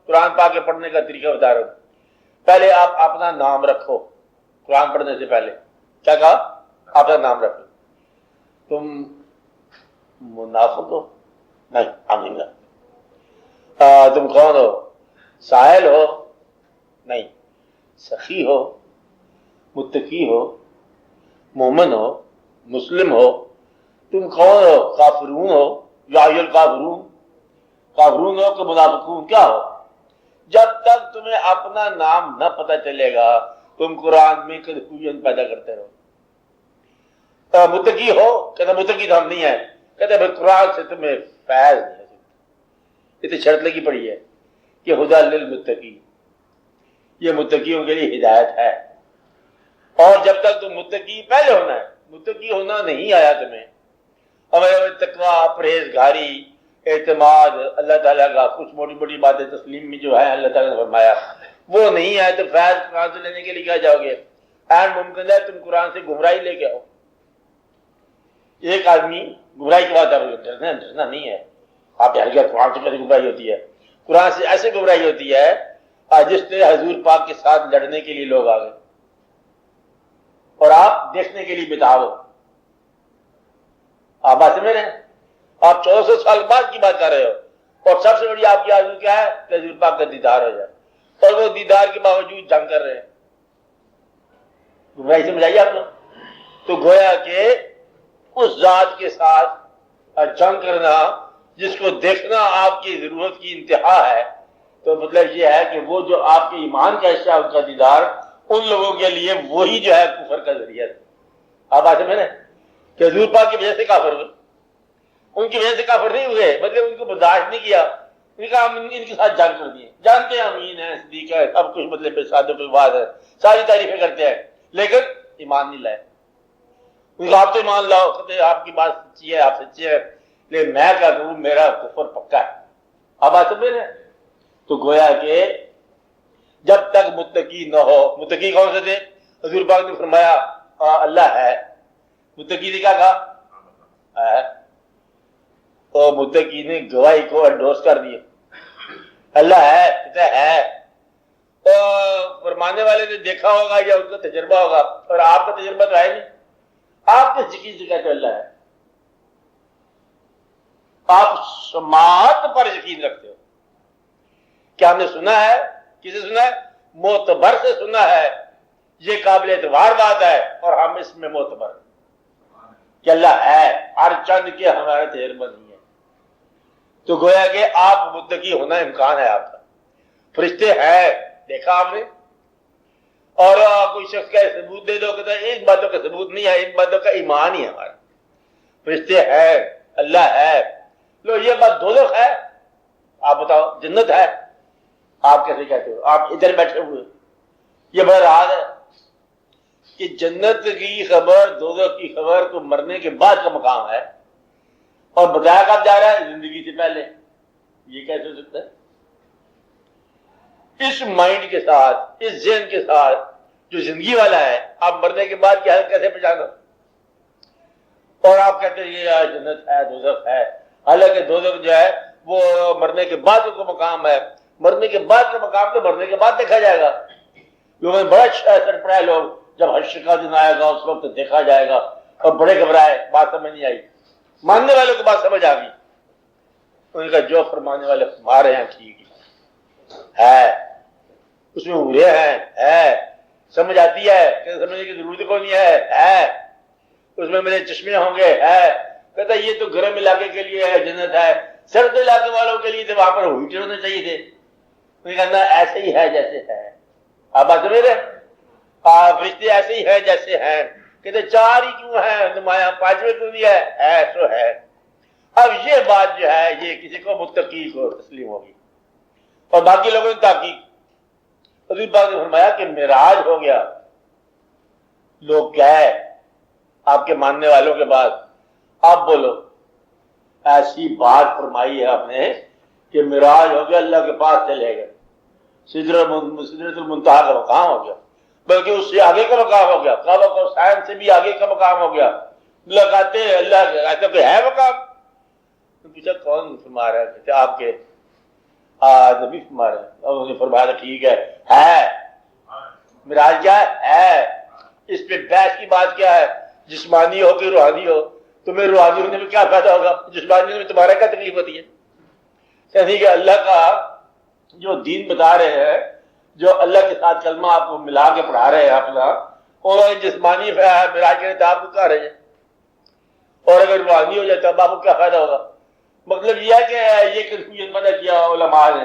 قرآن پاک کے پڑھنے کا طریقہ بتا رہا ہوں. پہلے آپ اپنا نام رکھو. قرآن پڑھنے سے پہلے کیا کہا؟ اپنا نام رکھو. تم منافق ہو؟ نہیں، آمین. تم کون ہو؟ سائل ہو؟ نہیں. سخی ہو؟ متقی ہو؟ مومن ہو؟ مسلم ہو؟ تم کون ہو؟ کافرون ہو یا الکافرون؟ کافرون ہو کہ منافقون؟ کیا ہو؟ جب تک تمہیں اپنا نام نہ پتہ چلے گا تم قرآن میں کنفیوژن پیدا کرتے رہو. متقی ہو؟ کہتے متقی تو ہم نہیں ہیں. کہتے بھائی قرآن سے تمہیں فیض نہیں ہے. یہ تو شرط لگی پڑی ہے کہ ہدی للمتقین، یہ متقیوں کے لیے ہدایت ہے. اور جب تک تم متقی پہلے ہونا ہے، متقی ہونا نہیں آیا تمہیں، ہمیں تقویٰ، پرہیزگاری، اعتماد، اللہ تعالیٰ کا کچھ موٹی موٹی باتیں تسلیم میں جو ہے اللہ تعالیٰ نے فرمایا وہ نہیں ہے، تو فیض قرآن سے لینے کے لیے کیا جاؤ گے؟ این ممکن ہے تم قرآن سے گمراہی لے کے آؤ. ایک آدمی گمراہی کی بات کر رہے، ڈرنا نہیں ہے. آپ یاد کیا قرآن سے کیسے گمراہی ہوتی ہے؟ قرآن سے ایسے گمراہی ہوتی ہے جس سے حضور پاک کے ساتھ لڑنے کے لیے لوگ آ گئے اور آپ دیکھنے کے لیے بتاؤ. آپ بات سمجھ رہے ہیں؟ آپ 1400 سال بعد کی بات کر رہے ہو اور سب سے بڑی آپ کی آرزو کیا ہے کہ حضور پاک کا دیدار ہو جائے، اور وہ دیدار کے باوجود جنگ کر رہے ہیں. گمراہی سمجھائیے آپ لوگ. تو گویا کہ اس ذات کے ساتھ جنگ کرنا جس کو دیکھنا آپ کی ضرورت کی انتہا ہے، تو مطلب یہ ہے کہ وہ جو آپ کے ایمان کا حصہ ہے ان کا دیدار ان لوگوں کے لیے وہی جو ہے کفر کا ذریعہ ہے. آپ آتے میں نے کہ حضور پاک کی وجہ سے کافر ہوئے، ان کی وجہ سے کافر نہیں ہوئے، مطلب ان کو برداشت نہیں کیا، ان کا ان کے ساتھ جنگ کر دیے. جانتے ہیں امین ہے، صدیق ہے، سب کچھ مطلب صادق الوعد ہے، ساری تعریفیں کرتے ہیں، لیکن ایمان نہیں لائے. ان کو آپ تو ایمان لاؤ، کہتے آپ کی بات سچی ہے، آپ سچے ہیں، لیکن میں کیا کروں، میرا کفر پکا ہے. آپ بات سمجھ رہے ہیں؟ تو گویا کہ جب تک متقی نہ ہو، متقی کون سے تھے؟ حضور پاک نے فرمایا اللہ ہے. متقی نے کیا کہا؟ ہے. تو متقی نے گواہی کو انڈورس کر دیا، اللہ ہے، کہتے ہے. تو فرمانے والے نے دیکھا ہوگا یا ان کا تجربہ ہوگا، اور آپ کا تجربہ تو ہے نہیں. آپ کس یقین سے کہتے اللہ ہے؟ آپ سماعت پر یقین رکھتے ہو. کیا ہم نے سنا ہے؟ کسے سنا ہے؟ معتبر سے سنا ہے. یہ قابل اعتبار بات ہے اور ہم اس میں معتبر کہ اللہ ہے، ہر چند کے ہمارا تجربہ نہیں ہے. تو گویا کہ آپ متقی ہونا امکان ہے آپ کا. فرشتے ہیں، دیکھا آپ نے، اور کوئی شخص کا ثبوت دے دو کہ ان باتوں کا ثبوت نہیں ہے، ان باتوں کا ایمان ہی ہے ہمارا. فرشتے ہے، اللہ ہے. لو یہ بات دوزخ ہے، آپ بتاؤ جنت ہے، آپ کیسے کہتے ہو؟ آپ ادھر بیٹھے ہوئے. یہ بڑا راز ہے کہ جنت کی خبر، دوزخ کی خبر تو مرنے کے بعد کا مقام ہے، اور بتایا کب جا رہا ہے؟ زندگی سے پہلے. یہ کیسے ہو سکتا ہے؟ اس مائنڈ کے ساتھ، اس ذہن کے ساتھ جو زندگی والا ہے، آپ مرنے کے بعد کی حالت کیسے پہچانو؟ اور آپ کہتے ہیں یہ جنت ہے، دوزخ ہے، حالانکہ دوزخ جو ہے وہ مرنے کے بعد کا مقام ہے. مرنے کے بعد کا مقام تو مرنے کے بعد دیکھا جائے گا. لوگوں نے بڑا سرپرائے، لوگ جب حشر کا دن آئے گا اس وقت دیکھا جائے گا، اور بڑے گھبرائے، بات سمجھ نہیں آئی. ماننے والوں کو بات سمجھ آ گئی. ان کا جو فرمانے والے ہمارے ہیں ٹھیک ہے، اس میں عمرے ہیں، ہے، سمجھ آتی ہے کہ سمجھنے کی ضرورت کو نہیں ہے، اس میں میرے چشمے ہوں گے، ہے. کہتا یہ تو گرم علاقے کے لیے ہے، جنت ہے. سرد علاقے والوں کے لیے تو وہاں پر ہیٹر ہونے چاہیے تھے. کہنا ایسے ہی ہے جیسے ہے. آپ بات سمجھ رہے؟ فرشتے ایسے ہی ہے جیسے ہیں. کہتے چار ہی کیوں ہیں نمایاں، پانچویں کیوں نہیں ہے تو ہے. اب یہ بات جو ہے یہ کسی کو متقی کو تسلیم ہوگی، اور باقی لوگوں نے تحقیق. حضور پاک نے فرمایا کہ معراج ہو گیا. لوگ گئے آپ کے ماننے والوں کے بعد. آپ بولو، ایسی بات فرمائی ہے آپ نے کہ معراج ہو گیا، اللہ کے پاس چلے گئے، سدرۃ المنتہا کا مقام ہو گیا، بلکہ اس سے آگے کا مقام ہو گیا، قاب قوسین سے بھی آگے کا مقام ہو گیا. ملاقاتیں اللہ کے، ایسا کوئی ہے مقام؟ پوچھا کون فرما رہا ہے؟ آپ کے. نبی فرما رہے ہیں، اور انہوں نے فرمایا ٹھیک ہے معراج کیا ہے، اس پہ بحث کی بات کیا ہے، جسمانی ہو کہ روحانی ہو، تمہیں روحانی ہونے میں کیا فائدہ ہوگا، جسمانی ہونے میں تمہارا کیا تکلیف ہوتی ہے؟ یعنی کہ اللہ کا جو دین بتا رہے ہیں، جو اللہ کے ساتھ کلمہ آپ کو ملا کے پڑھا رہے ہیں اپنا، اور جسمانی معراج کے لیے آپ کو کہا رہے ہیں، اور اگر روحانی ہو جائے تب آپ کو کیا فائدہ ہوگا؟ مطلب یہ ہے کہ یہ کنفیوژن پیدا کیا علماء نے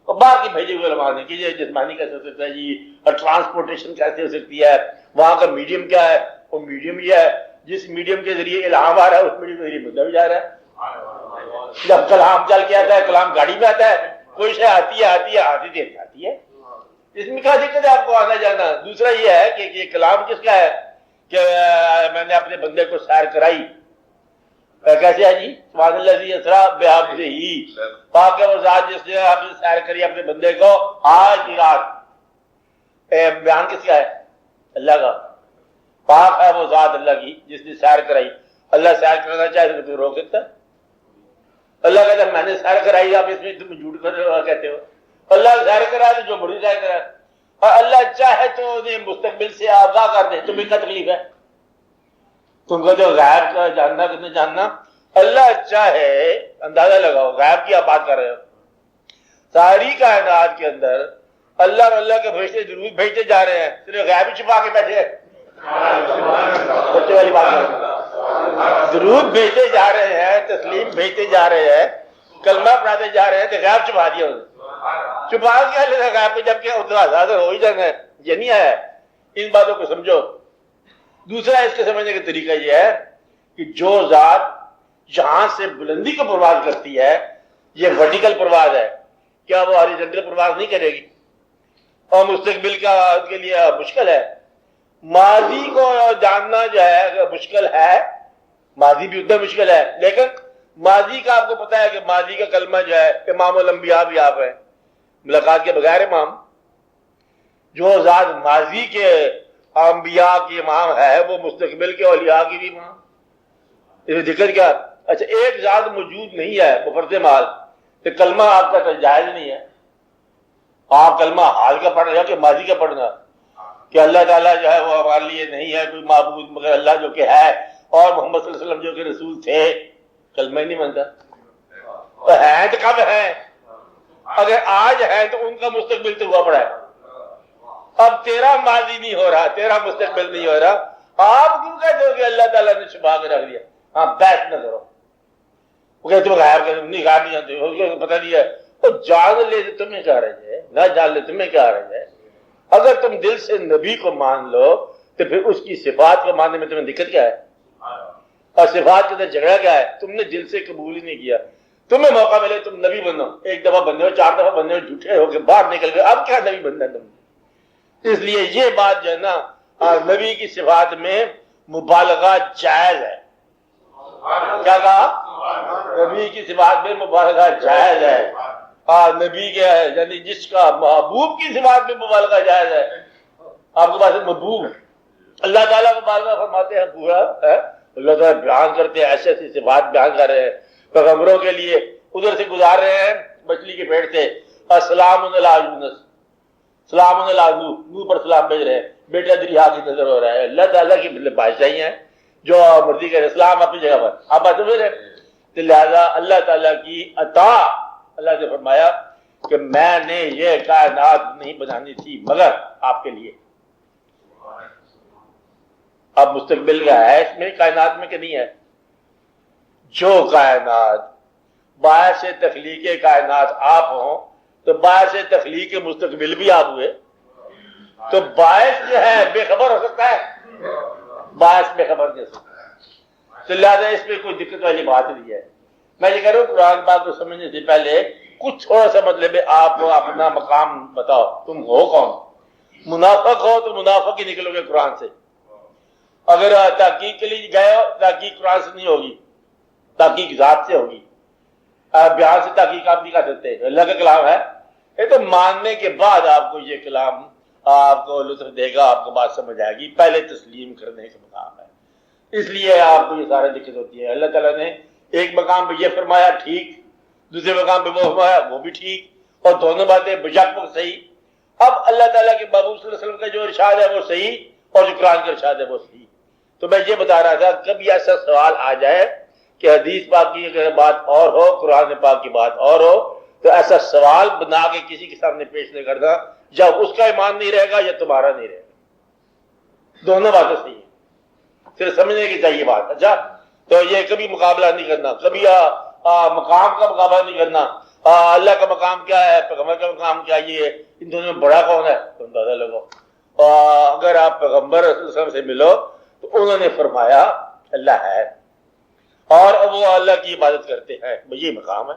اور باہر کے بھیجے ہوئے علماء نے کہ یہ جسمانی کیسے ہو سکتا ہے جی، اور ٹرانسپورٹیشن کیسے ہو سکتی ہے، وہاں کا میڈیم کیا ہے، وہ میڈیم یہ ہے جس میڈیم کے ذریعے الہام آ رہا ہے، اس میڈیم کے ذریعے بندہ بھی جا رہا ہے۔ جب کلام چل کے آتا ہے، کلام گاڑی میں آتا ہے، کوئی شے آتی ہے جاتی ہے، اس میں کیا دقت ہے آپ کو آنا جانا؟ دوسرا یہ ہے کہ یہ کلام کس کا ہے کہ میں نے اپنے بندے کو سیر کرائی، کیسے ہے جی؟ سبحان الذی اسریٰ بعبدہ، پاک ہے وہ ذات جس نے آپ نے سیر کری اپنے بندے کو آج کی رات۔ بیان کس کا ہے؟ اللہ کا۔ پاک ہے وہ ذات اللہ کی جس نے سیر کرائی۔ اللہ سیر کرانا چاہے تو کوئی روک سکتا ہے؟ اللہ کہتا ہے میں نے سیر کرائی، آپ اس میں تم جھوٹ کہتے ہو۔ اللہ سیر کرائے تو جو بڑی سیر کرائے، اور اللہ چاہے تو انہیں مستقبل سے آگاہ کر دے، تمہیں کیا تکلیف ہے؟ تم کو جو غیب کا جاننا کتنے جاننا، اللہ چاہے اندازہ لگاؤ غیب کی آپ بات کر رہے ہو، ساری کائنات کے اندر اللہ اور اللہ کے فرشتے درود بھیجتے جا رہے ہیں، صرف غیب ہی چھپا کے بیٹھے ہیں، بچے والی بات کر، درود بھیجتے جا رہے ہیں، تسلیم بھیجتے جا رہے ہیں، کلمہ پڑھاتے جا رہے ہیں، تو غیب چھپا دیا انہوں نے، چھپا کیا لے غیب پہ، جب کہ حاضر ہو ہی جانا ہے، یہ نہیں ہے۔ ان باتوں کو سمجھو۔ دوسرا اس کے سمجھنے کا طریقہ یہ ہے کہ جو ذات جہاں سے بلندی کو پرواز کرتی ہے، یہ ورٹیکل پرواز ہے، کیا وہ ہاریزونٹل پرواز نہیں کرے گی؟ اور مستقبل کا کے لیے مشکل ہے۔ ماضی کو جاننا جو ہے مشکل ہے، ماضی بھی اتنا مشکل ہے، لیکن ماضی کا آپ کو پتا ہے کہ ماضی کا کلمہ جو ہے امام الانبیاء بھی آپ ہیں، ملاقات کے بغیر امام۔ جو ذات ماضی کے انبیاء کی امام ہے، وہ مستقبل کے اولیاء کی بھی امام۔ اس میں دقت کیا؟ اچھا ایک ذات موجود نہیں ہے بفرض محال، تو کلمہ آپ کا جائز نہیں ہے۔ آپ کلمہ حال کا پڑھ رہے ہیں کہ ماضی کا پڑھنا، کہ اللہ تعالیٰ جو ہے وہ ہمارے لیے نہیں ہے کوئی معبود مگر اللہ جو کہ ہے، اور محمد صلی اللہ علیہ وسلم جو کہ رسول تھے، کلمہ ہی نہیں بنتا۔ تو ہیں تو کب ہیں؟ اگر آج ہیں تو ان کا مستقبل تو ہوا پڑا ہے، اب تیرا ماضی نہیں ہو رہا، تیرا مستقبل نہیں ہو رہا، آپ کیوں کہتے ہو کہ اللہ تعالیٰ نے چھپا کے رکھ دیا؟ ہاں بحث نہ کرو، وہ کہتے ہو غائب نہیں جانتے ہو، پتہ نہیں ہے، تو جان لے تو تمہیں کیا رہ جائے، نہ جان لے تمہیں کیا رہ جائے۔ اگر تم دل سے نبی کو مان لو تو پھر اس کی صفات کو ماننے میں تمہیں دقت کیا ہے؟ اور صفات کے اندر جھگڑا کیا ہے؟ تم نے دل سے قبول ہی نہیں کیا، تمہیں موقع ملے تم نبی بنو، ایک دفعہ بننے ہو، چار دفعہ بننے ہو، جھوٹے ہو کے باہر نکل گئے، اب کیا نبی بننا ہے تم؟ اس لیے یہ بات جو ہے نا، نبی کی صفات میں مبالغہ جائز ہے۔ کیا کہا؟ نبی کی صفات میں مبالغہ جائز ہے۔ نبی کے یعنی جس کا محبوب کی صفات میں مبالغہ جائز ہے۔ آپ کے پاس محبوب، اللہ تعالیٰ مبالغہ فرماتے ہیں پورا ہے، اللہ تعالیٰ بیان کرتے ہیں، ایسے ایسی صفات بیان کر رہے ہیں پیغمبروں کے لیے، ادھر سے گزار رہے ہیں مچھلی کے پیٹ سے، السلام علی یونس، سلام علی نوح، نوح پر سلام بھیج رہے ہیں، بیٹا دریا کی نظر ہو رہا ہے۔ اللہ تعالیٰ کی بادشاہی ہیں، جو مرضی کرے، اسلام اپنی جگہ پر، آپ بات سمجھ رہے ہیں؟ لہٰذا اللہ تعالیٰ کی عطا، اللہ نے فرمایا کہ میں نے یہ کائنات نہیں بنانی تھی مگر آپ کے لیے۔ اب مستقبل کا ہے اس میں کائنات میں کہ نہیں ہے؟ جو کائنات باعث تخلیق کائنات آپ ہوں تو باعث تخلیق مستقبل بھی آپ ہوئے، تو باعث جو ہے بے خبر ہو سکتا ہے؟ باعث بے خبر نہیں ہو سکتا۔ تو لہٰذا اس میں کوئی دقت والی بات نہیں ہے۔ میں یہ کہہ رہا ہوں قرآن پاک کو سمجھنے سے پہلے کچھ تھوڑا سا مطلب ہے، آپ اپنا مقام بتاؤ، تم ہو کون؟ منافق ہو تو منافق ہی نکلو گے قرآن سے۔ اگر تحقیق کے لیے گئے ہو، تحقیق قرآن سے نہیں ہوگی، تحقیق ذات سے ہوگی۔ بیان سے تحقیق آپ نہیں کر سکتے، اللہ کا کلام ہے، یہ تو ماننے کے بعد آپ کو یہ کلام آپ کو لطف دے گا، آپ کو بات سمجھ آئے گی، پہلے تسلیم کرنے کا مقام ہے۔ اس لیے آپ کو یہ سارے دقت ہوتی ہے۔ اللہ تعالیٰ نے ایک مقام پہ یہ فرمایا ٹھیک، دوسرے مقام پہ وہ فرمایا وہ بھی ٹھیک، اور دونوں باتیں بجک وقت صحیح۔ اب اللہ تعالیٰ کے محبوب صلی اللہ علیہ وسلم کا جو ارشاد ہے وہ صحیح، اور جو قرآن کا ارشاد ہے وہ صحیح۔ تو میں یہ بتا رہا تھا کبھی ایسا سوال آ جائے کہ حدیث پاک کی اگر بات اور ہو، قرآن پاک کی بات اور ہو، تو ایسا سوال بنا کے کسی کے سامنے پیش نہیں کرنا جب اس کا ایمان نہیں رہے گا یا تمہارا نہیں رہے گا۔ دونوں باتیں صحیح ہیں، صرف سمجھنے کی چاہیے بات۔ اچھا، تو یہ کبھی مقابلہ نہیں کرنا، کبھی مقام کا مقابلہ نہیں کرنا، اللہ کا مقام کیا ہے، پیغمبر کا مقام کیا ہے، یہ ان دونوں میں بڑا کون ہے تو اندازہ لگو۔ اگر آپ پیغمبر صلی اللہ علیہ وسلم سے ملو تو انہوں نے فرمایا اللہ ہے، اور وہ اللہ کی عبادت کرتے ہیں، یہ مقام ہے،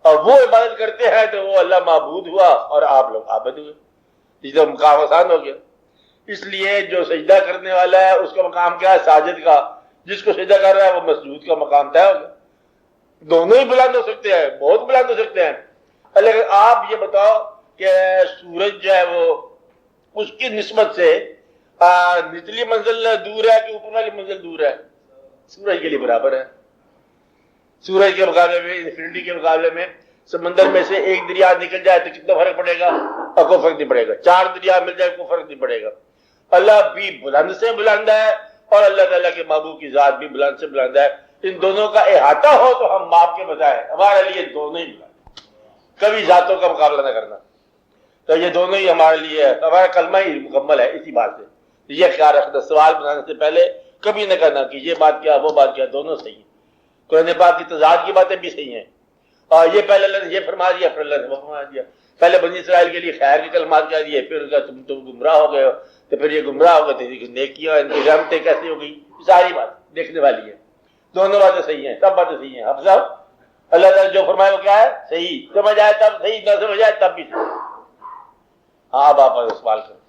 اور وہ عبادت کرتے ہیں تو وہ اللہ معبود ہوا اور آپ لوگ عابد ہوئے، اس لیے مقام آسان ہو گیا۔ اس لیے جو سجدہ کرنے والا ہے اس کا مقام کیا ہے، ساجد کا، جس کو سجدہ کر رہا ہے وہ مسجود کا مقام طے ہو گیا۔ دونوں ہی بلند ہو سکتے ہیں، بہت بلند ہو سکتے ہیں۔ لیکن آپ یہ بتاؤ کہ سورج جو ہے وہ اس کی نسبت سے نچلی منزل دور ہے کہ اوپر والی منزل دور ہے؟ سورج کے لیے برابر ہے۔ سورج کے مقابلے میں، انفینٹی کے مقابلے میں سمندر میں سے ایک دریا نکل جائے تو کتنا فرق پڑے گا؟ اور کوئی فرق نہیں پڑے گا۔ 4 دریا مل جائے کوئی فرق نہیں پڑے گا۔ اللہ بھی بلند سے بلند ہے اور اللہ تعالیٰ کے محبوب کی ذات بھی بلند سے بلند ہے۔ ان دونوں کا احاطہ ہو تو ہم ماپ کے بتائیں، ہمارے لیے دونوں ہی بلند، کبھی ذاتوں کا مقابلہ نہ کرنا۔ تو یہ دونوں ہی ہمارے لیے، ہمارا کلمہ ہی مکمل ہے اسی بات سے۔ یہ خیال رکھنا سوال بنانے سے پہلے کبھی نہ کرنا کہ یہ بات کیا وہ بات کیا، دونوں صحیح ہیں۔ قرآن پاک کی تضاد کی باتیں بھی صحیح ہیں، اور یہ پہلے اللہ نے یہ فرما دیا پھر اللہ نے وہ فرما دیا، پہلے بنی اسرائیل کے لیے خیر کے کلمات کہہ دیے، پھر تم گمراہ ہو گئے ہو، تو پھر یہ گمراہ ہو گئے تو نیکیاں ان کی رحمتیں کیسی ہو گئی، ساری بات دیکھنے والی ہے۔ دونوں باتیں صحیح ہیں، سب باتیں صحیح ہیں۔ اب صاحب اللہ تعالیٰ جو فرمائے وہ کیا ہے؟ صحیح، سمجھ آئے تب صحیح، نہ سمجھ آئے تب بھی صحیح۔ ہاں اب آپ سوال کریں۔